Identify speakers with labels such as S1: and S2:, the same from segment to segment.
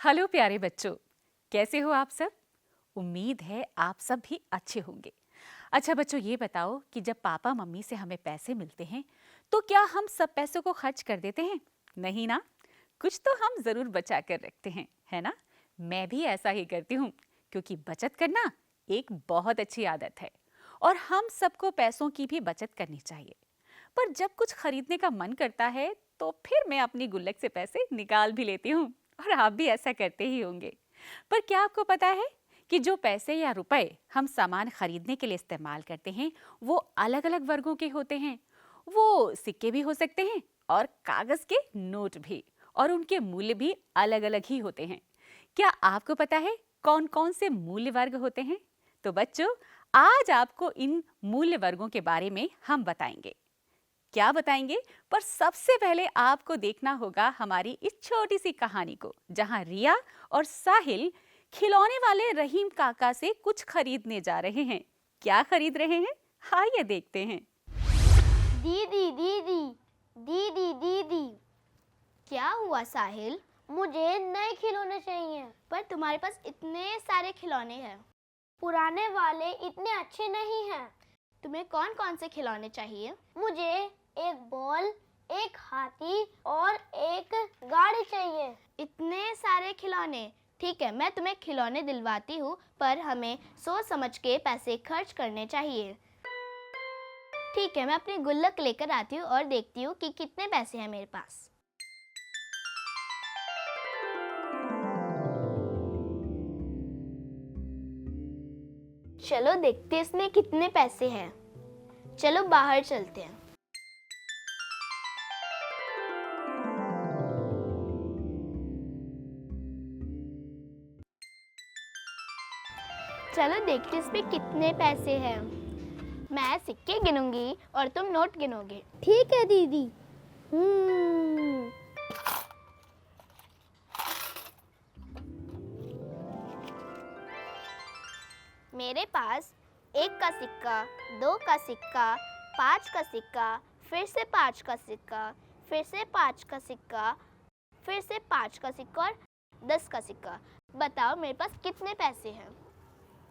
S1: Hello प्यारे बच्चों, कैसे हो आप सब? उम्मीद है आप सब भी अच्छे होंगे। अच्छा बच्चों, ये बताओ कि जब पापा मम्मी से हमें पैसे मिलते हैं तो क्या हम सब पैसों को खर्च कर देते हैं? नहीं ना, कुछ तो हम जरूर बचा कर रखते हैं, है ना? मैं भी ऐसा ही करती हूँ, क्योंकि बचत करना एक बहुत अच्छी आदत है और हम सबको पैसों की भी बचत करनी चाहिए। पर जब कुछ खरीदने का मन करता है तो फिर मैं अपनी गुल्लक से पैसे निकाल भी लेती हूँ, और आप भी ऐसा करते ही होंगे। पर क्या आपको पता है कि जो पैसे या रुपए हम सामान खरीदने के लिए इस्तेमाल करते हैं वो अलग-अलग वर्गों के होते हैं। वो सिक्के भी हो सकते हैं और कागज के नोट भी, और उनके मूल्य भी अलग-अलग ही होते हैं। क्या आपको पता है कौन-कौन से मूल्य वर्ग होते हैं? तो बच्चों, आज आपको इन मूल्य वर्गों के बारे में हम बताएंगे। क्या बताएंगे? पर सबसे पहले आपको देखना होगा हमारी इस छोटी सी कहानी को, जहां रिया और साहिल खिलौने वाले रहीम काका से कुछ खरीदने जा रहे हैं। क्या खरीद रहे हैं? आइए देखते हैं।
S2: दीदी दीदी दीदी दीदी, क्या हुआ साहिल? मुझे नए खिलौने चाहिए। पर तुम्हारे पास इतने सारे खिलौने हैं, पुराने वाले इतने अच्छे नहीं हैं। तुम्हें कौन कौन से खिलौने चाहिए? मुझे एक बॉल, एक हाथी और एक गाड़ी चाहिए। इतने सारे खिलौने? ठीक है, मैं तुम्हें खिलौने दिलवाती हूँ, पर हमें सोच समझ के पैसे खर्च करने चाहिए। ठीक है, मैं अपनी गुल्लक लेकर आती हूँ और देखती हूँ कि कितने पैसे हैं मेरे पास। चलो देखते हैं इसमें कितने पैसे हैं। चलो बाहर चलते हैं। चलो देखते हैं इसमें कितने पैसे हैं। मैं सिक्के गिनूंगी और तुम नोट गिनोगे। ठीक है दीदी। मेरे पास 1 का सिक्का, 2 का सिक्का, 5 का सिक्का, फिर से 5 का सिक्का, फिर से 5 का सिक्का, फिर से 5 का सिक्का और 10 का सिक्का। बताओ मेरे पास कितने पैसे हैं?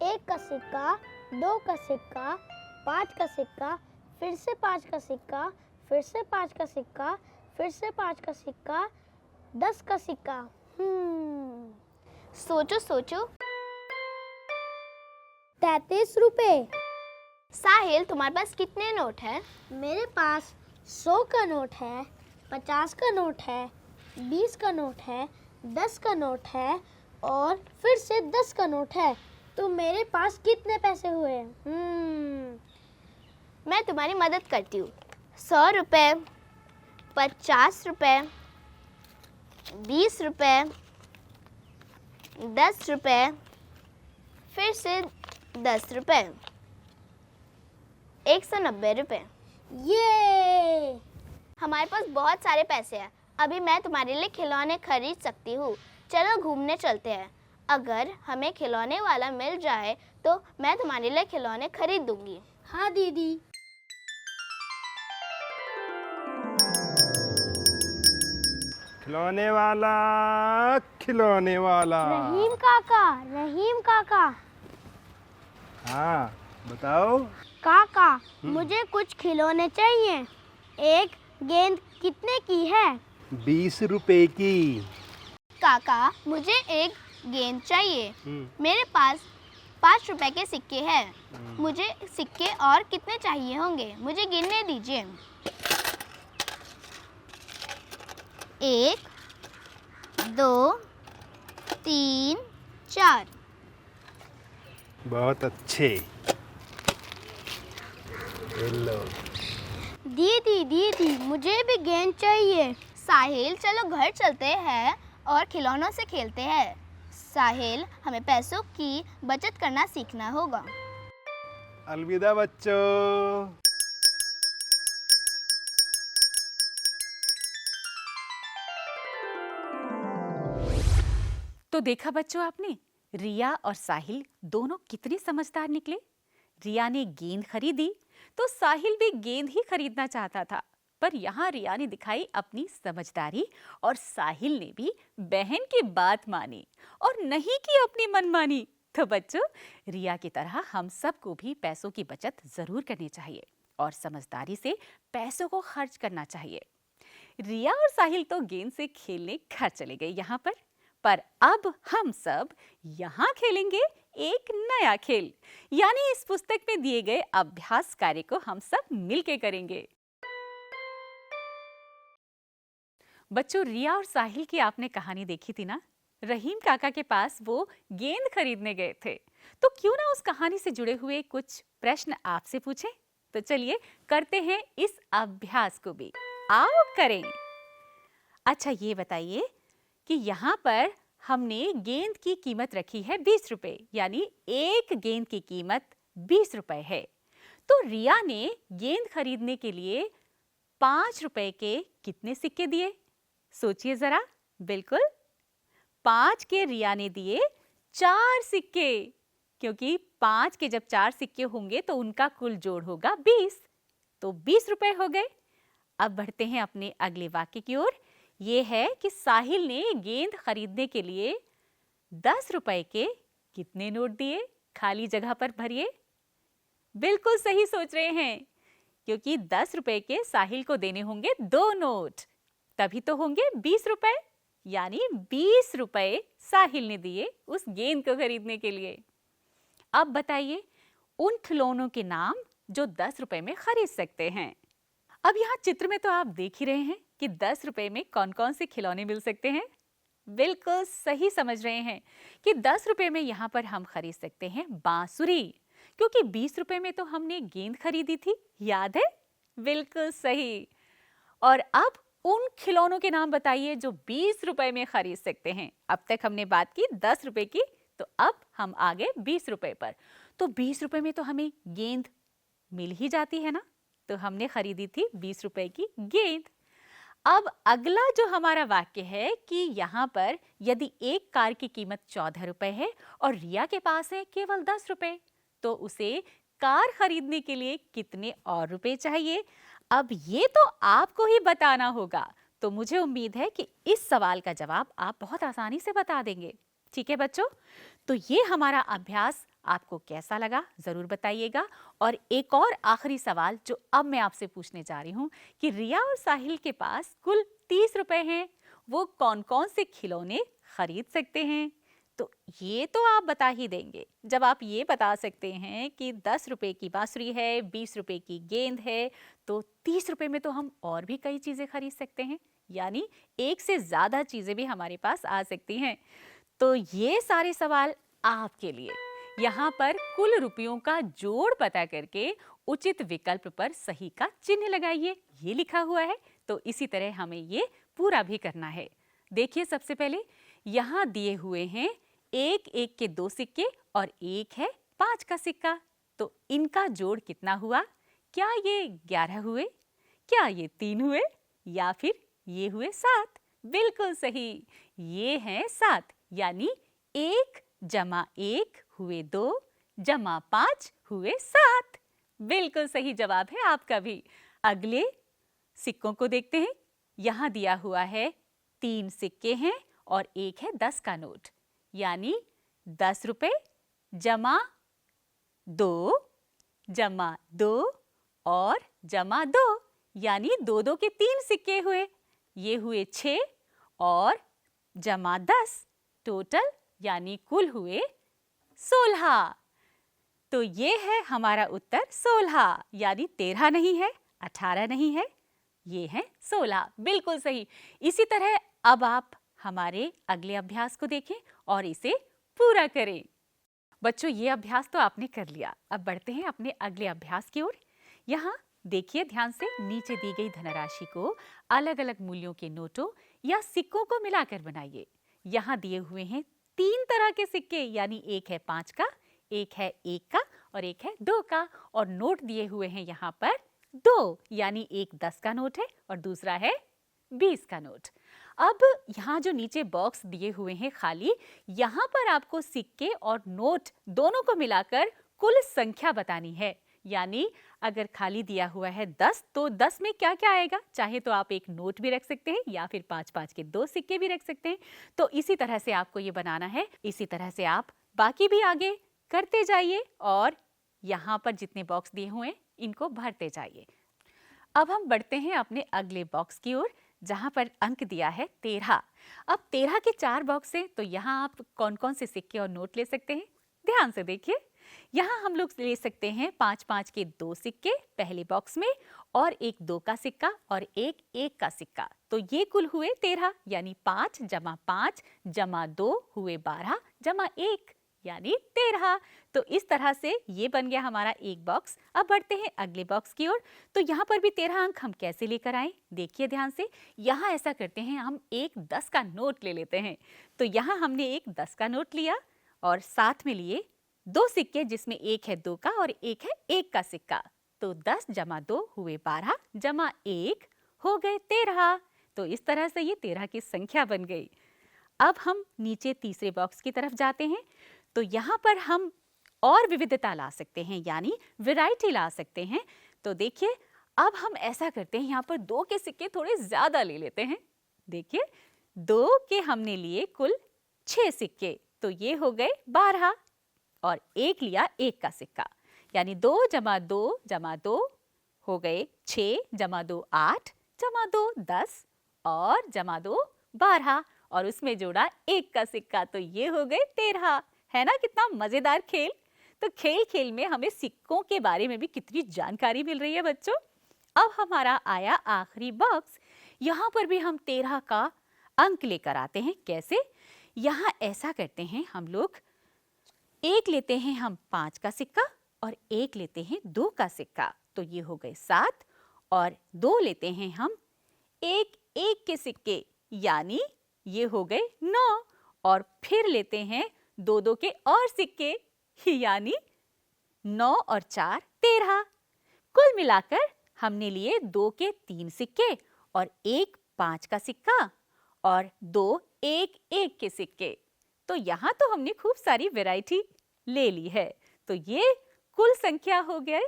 S3: 1 का सिक्का, 2 का सिक्का, 5 का सिक्का, फिर से 5 का सिक्का, फिर से 5 का सिक्का, फिर से 5 का सिक्का, 10 का सिक्का।
S2: सोचो सोचो।
S3: 33 रुपए।
S2: साहिल, तुम्हारे पास कितने नोट हैं?
S3: मेरे पास 100 का नोट है, 50 का नोट है, 20 का नोट है, 10 का नोट है और फिर से 10 का नोट है। तो मेरे पास कितने पैसे हुए?
S2: मैं तुम्हारी मदद करती हूँ। 100 रुपये, 50 रुपये, 20 रुपये, 10 रुपये, फिर से 10 रुपये, 190 रुपये।
S3: ये
S2: हमारे पास बहुत सारे पैसे हैं। अभी मैं तुम्हारे लिए खिलौने खरीद सकती हूँ। चलो घूमने चलते हैं। अगर हमें खिलौने वाला मिल जाए तो मैं तुम्हारे लिए खिलौने खरीद दूंगी।
S3: हाँ दीदी।
S4: खिलौने वाला, खिलौने वाला।
S3: रहीम काका, रहीम काका।
S4: हाँ, बताओ।
S3: काका, मुझे कुछ खिलौने चाहिए। एक गेंद कितने की है?
S4: 20 रुपए की।
S2: काका, मुझे एक गेंद चाहिए। मेरे पास 5 रुपए के सिक्के हैं। मुझे सिक्के और कितने चाहिए होंगे? मुझे गिनने दीजिए। 1, 2, 3, 4।
S4: बहुत अच्छे। लो।
S3: दीदी दीदी, मुझे भी गेंद चाहिए।
S2: साहिल, चलो घर चलते हैं और खिलौनों से खेलते हैं। साहिल, हमें पैसों की बचत करना सीखना होगा।
S4: अलविदा बच्चों।
S1: तो देखा बच्चों आपने, रिया और साहिल दोनों कितने समझदार निकले। रिया ने गेंद खरीदी तो साहिल भी गेंद ही खरीदना चाहता था, पर यहाँ रिया ने दिखाई अपनी समझदारी और साहिल ने भी बहन की बात मानी और नहीं की अपनी मनमानी। तो बच्चों, रिया की तरह हम सबको भी पैसों की बचत जरूर करनी चाहिए और समझदारी से पैसों को खर्च करना चाहिए। रिया और साहिल तो गेंद से खेलने घर चले गए यहाँ पर अब हम सब यहाँ खेलेंगे एक नया खेल, यानी इस पुस्तक में दिए गए अभ्यास कार्य को हम सब मिलके करेंगे। बच्चों, रिया और साहिल की आपने कहानी देखी थी ना? रहीम काका के पास वो गेंद खरीदने गए थे। तो क्यों ना उस कहानी से जुड़े हुए कुछ प्रश्न आपसे पूछें? तो चलिए करते हैं इस अभ्यास को भी। आओ करें। अच्छा, ये बताइए कि यहाँ पर हमने गेंद की कीमत रखी है 20 रुपए, यानी एक गेंद की कीमत 20 रुपए है। तो रिया ने गेंद खरीदने के लिए 5 रुपए के कितने सिक्के दिए? सोचिए जरा। बिल्कुल 5 के रिया ने दिए 4 सिक्के, क्योंकि 5 के जब 4 सिक्के होंगे तो उनका कुल जोड़ होगा 20, तो 20 रुपए हो गए। अब बढ़ते हैं अपने अगले वाक्य की ओर। ये है कि साहिल ने गेंद खरीदने के लिए 10 रुपए के कितने नोट दिए? खाली जगह पर भरिए। बिल्कुल सही सोच रहे हैं, क्योंकि 10 रुपए के साहिल को देने होंगे 2 नोट, तभी तो होंगे 20 रुपए, यानी 20 रुपए साहिल ने दिए उस गेंद को खरीदने के लिए। अब बताइए उन खिलौनों के नाम जो 10 रुपए में खरीद सकते हैं। अब यहाँ चित्र में तो आप देख ही रहे हैं कि 10 रुपए में कौन कौन से खिलौने मिल सकते हैं। बिल्कुल सही समझ रहे हैं कि 10 रुपए में यहाँ पर हम खरीद सकते हैं बांसुरी, क्योंकि 20 रुपए में तो हमने गेंद खरीदी थी, याद है? बिल्कुल सही। और अब उन खिलौनों के नाम बताइए जो 20 रुपए में खरीद सकते हैं। अब तक हमने बात की 10 रुपए की, तो अब हम आ गए 20 रुपए पर। तो 20 रुपए में तो हमें गेंद मिल ही जाती है ना, तो हमने खरीदी थी 20 रुपए की गेंद। अब अगला जो हमारा वाक्य है कि यहाँ पर यदि एक कार की कीमत 14 रुपए है और रिया के पास है केवल 10 रुपए, तो उसे कार खरीदने के लिए कितने और रुपए चाहिए? अब ये तो आपको ही बताना होगा। तो मुझे उम्मीद है कि इस सवाल का जवाब आप बहुत आसानी से बता देंगे। ठीक है बच्चों, तो ये हमारा अभ्यास आपको कैसा लगा जरूर बताइएगा। और एक और आखिरी सवाल जो अब मैं आपसे पूछने जा रही हूँ कि रिया और साहिल के पास कुल 30 रुपए हैं, वो कौन कौन से खिलौने खरीद सकते हैं? तो ये तो आप बता ही देंगे जब आप ये बता सकते हैं कि 10 रुपए की बांसुरी है, 20 रुपए की गेंद है, तो 30 रुपए में तो हम और भी कई चीजें खरीद सकते हैं, यानी एक से ज्यादा चीजें भी हमारे पास आ सकती हैं। तो ये सारे सवाल आपके लिए। यहाँ पर कुल रुपयों का जोड़ पता करके उचित विकल्प पर सही का चिन्ह लगाइए, ये लिखा हुआ है। तो इसी तरह हमें ये पूरा भी करना है। देखिए, सबसे पहले यहाँ दिए हुए हैं 1-1 के 2 सिक्के और एक है 5 का सिक्का। तो इनका जोड़ कितना हुआ? क्या ये 11 हुए, क्या ये 3 हुए, या फिर ये हुए 7? बिल्कुल सही, ये हैं 7, यानी 1 + 1 हुए 2 + 5 हुए 7। बिल्कुल सही जवाब है आपका भी। अगले सिक्कों को देखते हैं। यहाँ दिया हुआ है 3 सिक्के हैं और एक है 10 का नोट, यानी 10 रुपए + 2 + 2 और +2, यानी 2-2 के 3 सिक्के हुए। ये हुए 6 और +10, टोटल यानी कुल हुए 16। तो ये है हमारा उत्तर 16, यानी 13 नहीं है, 18 नहीं है, ये है 16। बिल्कुल सही। इसी तरह अब आप हमारे अगले अभ्यास को देखें और इसे पूरा करें। बच्चों, ये अभ्यास तो आपने कर लिया। अब बढ़ते हैं अपने अगले अभ्यास की ओर। यहाँ देखिए ध्यान से, नीचे दी गई धनराशि को अलग अलग मूल्यों के नोटों या सिक्कों को मिलाकर बनाइए। यहाँ दिए हुए हैं 3 तरह के सिक्के, यानी एक है 5 का, एक है 1 का और एक है 2 का। और नोट दिए हुए हैं यहाँ पर 2, यानी एक 10 का नोट है और दूसरा है 20 का नोट। अब यहाँ जो नीचे बॉक्स दिए हुए हैं खाली, यहाँ पर आपको सिक्के और नोट दोनों को मिलाकर कुल संख्या बतानी है। यानी अगर खाली दिया हुआ है 10 तो 10 में क्या क्या आएगा? चाहे तो आप एक नोट भी रख सकते हैं या फिर 5-5 के 2 सिक्के भी रख सकते हैं। तो इसी तरह से आपको ये बनाना है। इसी तरह से आप बाकी भी आगे करते जाइए और यहाँ पर जितने बॉक्स दिए हुए हैं इनको भरते जाइए। अब हम बढ़ते हैं अपने अगले बॉक्स की ओर जहाँ पर अंक दिया है 13। अब 13 के 4 बॉक्स हैं तो यहाँ आप कौन कौन से सिक्के और नोट ले सकते हैं? ध्यान से देखिए। यहाँ हम लोग ले सकते हैं 5-5 के 2 सिक्के पहले बॉक्स में और एक 2 का सिक्का और एक 1 का सिक्का। तो ये कुल हुए 13 यानी 5 जमा 5 जमा 2 हुए 12 जमा 1 यानी 13। तो इस तरह से ये बन गया हमारा एक बॉक्स। अब बढ़ते हैं अगले बॉक्स की ओर। तो यहाँ पर भी 13 अंक हम कैसे लेकर आए? देखिए ध्यान से। यहाँ ऐसा करते हैं, हम एक 10 का नोट ले लेते हैं। तो यहाँ हमने एक 10 का नोट लिया और साथ में लिए 2 सिक्के जिसमें एक है 2 का और एक है 1 का सिक्का। तो 10 जमा 2 हुए 12 जमा 1 हो गए 13। तो इस तरह से ये 13 की संख्या बन गई। अब हम नीचे तीसरे बॉक्स की तरफ जाते हैं। तो यहाँ पर हम और विविधता ला सकते हैं यानी वैरायटी ला सकते हैं। तो देखिए अब हम ऐसा करते हैं, यहाँ पर 2 के सिक्के थोड़े ज्यादा ले लेते हैं। देखिए 2 के हमने लिए कुल 6 सिक्के तो ये हो गए 12 और एक लिया 1 का सिक्का यानी 2 जमा 2 जमा 2 हो गए 6 जमा 2 8 जमा 2 10 और जमा 2 12 और उसमें जोड़ा 1 का सिक्का तो ये हो गए 13। है ना कितना मजेदार खेल? तो खेल खेल में हमें सिक्कों के बारे में भी कितनी जानकारी मिल रही है बच्चों। अब हमारा आया आखिरी बॉक्स। यहाँ पर भी हम 13 का अंक लेकर आते हैं। कैसे? यहाँ ऐसा करते हैं, हम लोग एक लेते हैं हम 5 का सिक्का और एक लेते हैं 2 का सिक्का तो ये हो गए 7 और 2 लेते हैं हम 1 के सिक्के यानी ये हो गए 9 और फिर लेते हैं 2 के और सिक्के यानी 9 और 4 13। कुल मिलाकर हमने लिए 2 के 3 सिक्के और 1 5 का सिक्का और 2 1 के सिक्के। तो यहाँ तो हमने खूब सारी वैरायटी ले ली है। तो ये कुल संख्या हो गए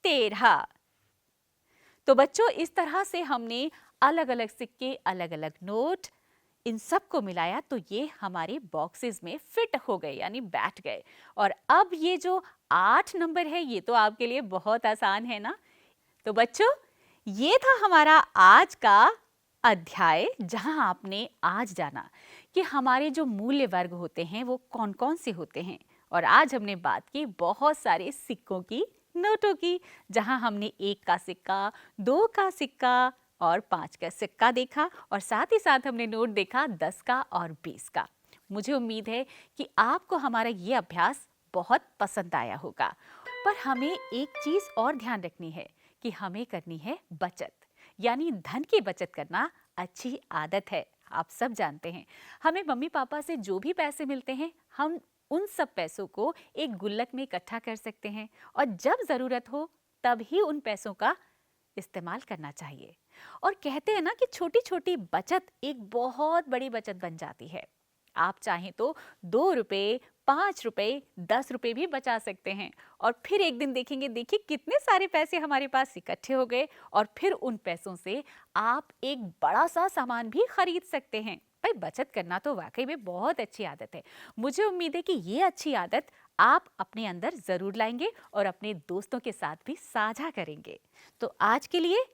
S1: 13। तो बच्चों इस तरह से हमने अलग अलग सिक्के, अलग अलग नोट, इन सब को मिलाया तो ये हमारे बॉक्सेस में फिट हो गए यानी बैठ गए। और अब ये जो 8 नंबर है ये तो आपके लिए बहुत आसान है ना। तो बच्चों ये था हमारा आज का अध्याय जहां आपने आज जाना कि हमारे जो मूल्य वर्ग होते हैं वो कौन कौन से होते हैं। और आज हमने बात की बहुत सारे सिक्कों की, नोटों की, जहां हमने 1 का सिक्का, 2 का सिक्का और 5 का सिक्का देखा और साथ ही साथ हमने नोट देखा 10 का और 20 का। मुझे उम्मीद है कि आपको हमारा ये अभ्यास बहुत पसंद आया होगा। पर हमें एक चीज और ध्यान रखनी है कि हमें करनी है बचत, यानी धन की बचत करना अच्छी आदत है। आप सब जानते हैं हमें मम्मी पापा से जो भी पैसे मिलते हैं हम उन सब पैसों को एक गुल्लक में इकट्ठा कर सकते हैं और जब जरूरत हो तब ही उन पैसों का इस्तेमाल करना चाहिए। और कहते हैं ना कि छोटी छोटी बचत एक बहुत बड़ी बचत बन जाती है। आप चाहें तो 2 रुपए, 5 रुपए, 10 रुपए भी बचा सकते हैं और फिर एक दिन देखेंगे, देखिए कितने सारे पैसे हमारे पास इकट्ठे हो गए और फिर उन पैसों से आप एक बड़ा सा सामान भी खरीद सकते हैं। भाई बचत करना तो वाकई में बहुत अच्छी आदत है। मुझे उम्मीद है कि ये अच्छी आदत आप अपने अंदर जरूर लाएंगे और अपने दोस्तों के साथ भी साझा करेंगे। तो आज के लिए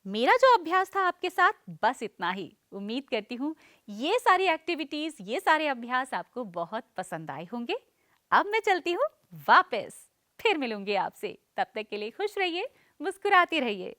S1: मेरा जो अभ्यास था आपके साथ बस इतना ही। उम्मीद करती हूँ ये सारी एक्टिविटीज, ये सारे अभ्यास आपको बहुत पसंद आए होंगे। अब मैं चलती हूँ वापस, फिर मिलूंगी आपसे। तब तक के लिए खुश रहिए, मुस्कुराते रहिए।